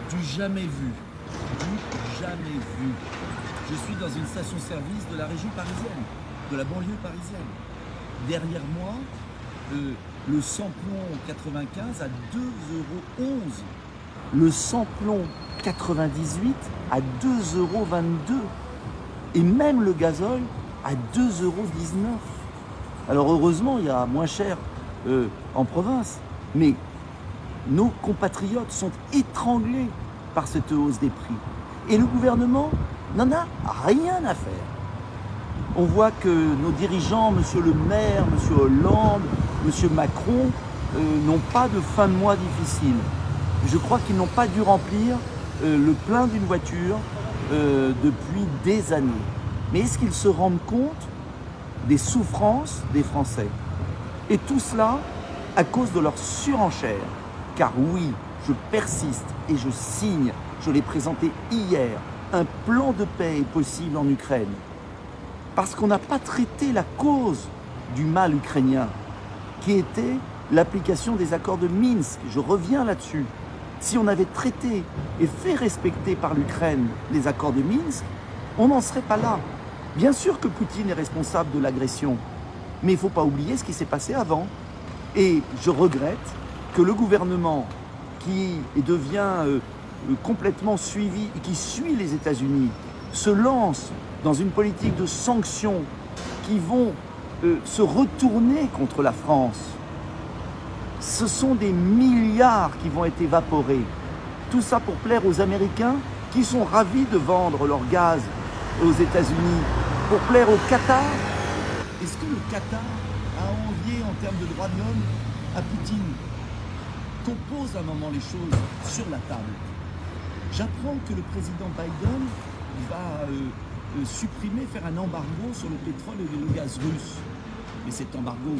Du jamais vu. Du jamais vu. Je suis dans une station-service de la région parisienne, de la banlieue parisienne. Derrière moi, le samplon 95 à 2,11 €. Le samplon 98 à 2,22 €. Et même le gazole à 2,19 €. Alors heureusement, il y a moins cher en province. Mais nos compatriotes sont étranglés par cette hausse des prix. Et le gouvernement n'en a rien à faire. On voit que nos dirigeants, M. Le Maire, M. Hollande, M. Macron, n'ont pas de fin de mois difficile. Je crois qu'ils n'ont pas dû remplir le plein d'une voiture depuis des années. Mais est-ce qu'ils se rendent compte des souffrances des Français? Et tout cela à cause de leur surenchère. Car oui, je persiste et je signe, je l'ai présenté hier, un plan de paix est possible en Ukraine. Parce qu'on n'a pas traité la cause du mal ukrainien, qui était l'application des accords de Minsk. Je reviens là-dessus. Si on avait traité et fait respecter par l'Ukraine les accords de Minsk, on n'en serait pas là. Bien sûr que Poutine est responsable de l'agression, mais il ne faut pas oublier ce qui s'est passé avant. Et je regrette que le gouvernement qui devient complètement suivi et qui suit les États-Unis se lance dans une politique de sanctions qui vont se retourner contre la France. Ce sont des milliards qui vont être évaporés. Tout ça pour plaire aux Américains qui sont ravis de vendre leur gaz aux États-Unis, pour plaire au Qatar. Est-ce que le Qatar a envié en termes de droits de l'homme à Poutine? Qu'on pose un moment les choses sur la table. J'apprends que le président Biden va supprimer, faire un embargo sur le pétrole et le gaz russe. Mais cet embargo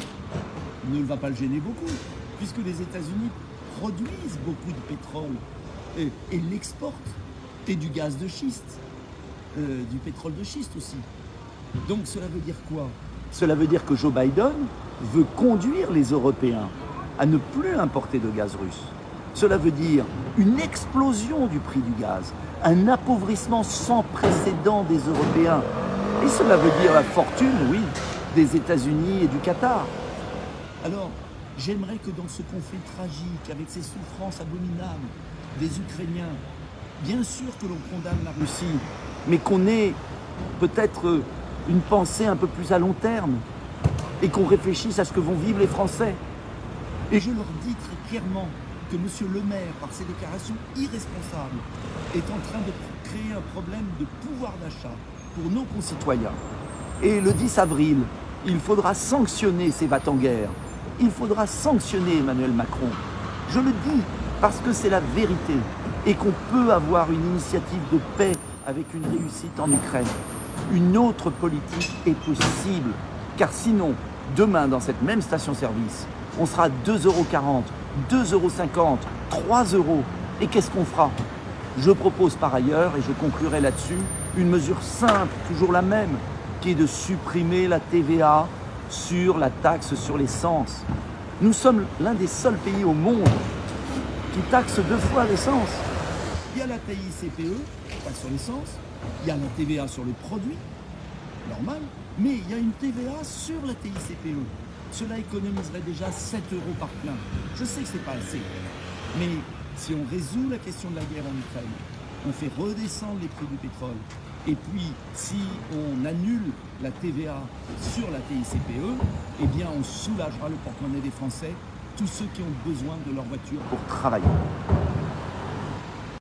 ne va pas le gêner beaucoup, puisque les États-Unis produisent beaucoup de pétrole et l'exportent, et du gaz de schiste, du pétrole de schiste aussi. Donc cela veut dire quoi? Cela veut dire que Joe Biden veut conduire les Européens à ne plus importer de gaz russe. Cela veut dire une explosion du prix du gaz, un appauvrissement sans précédent des Européens. Et cela veut dire la fortune, oui, des États-Unis et du Qatar. Alors, j'aimerais que dans ce conflit tragique, avec ces souffrances abominables des Ukrainiens, bien sûr que l'on condamne la Russie, mais qu'on ait peut-être une pensée un peu plus à long terme et qu'on réfléchisse à ce que vont vivre les Français. Et je leur dis très clairement que M. Le Maire, par ses déclarations irresponsables, est en train de créer un problème de pouvoir d'achat pour nos concitoyens. Et le 10 avril, il faudra sanctionner ces va-t-en-guerre. Il faudra sanctionner Emmanuel Macron. Je le dis parce que c'est la vérité et qu'on peut avoir une initiative de paix avec une réussite en Ukraine. Une autre politique est possible, car sinon, demain, dans cette même station-service, on sera à 2,40 €, 2,50 €, 3 €. Et qu'est-ce qu'on fera? Je propose par ailleurs, et je conclurai là-dessus, une mesure simple, toujours la même, qui est de supprimer la TVA sur la taxe sur l'essence. Nous sommes l'un des seuls pays au monde qui taxe 2 fois l'essence. Il y a la TICPE, taxe sur l'essence, il y a la TVA sur le produit, normal, mais il y a une TVA sur la TICPE. Cela économiserait déjà 7 € par plein. Je sais que ce n'est pas assez, mais si on résout la question de la guerre en Ukraine, on fait redescendre les prix du pétrole, et puis si on annule la TVA sur la TICPE, eh bien on soulagera le porte-monnaie des Français, tous ceux qui ont besoin de leur voiture pour travailler.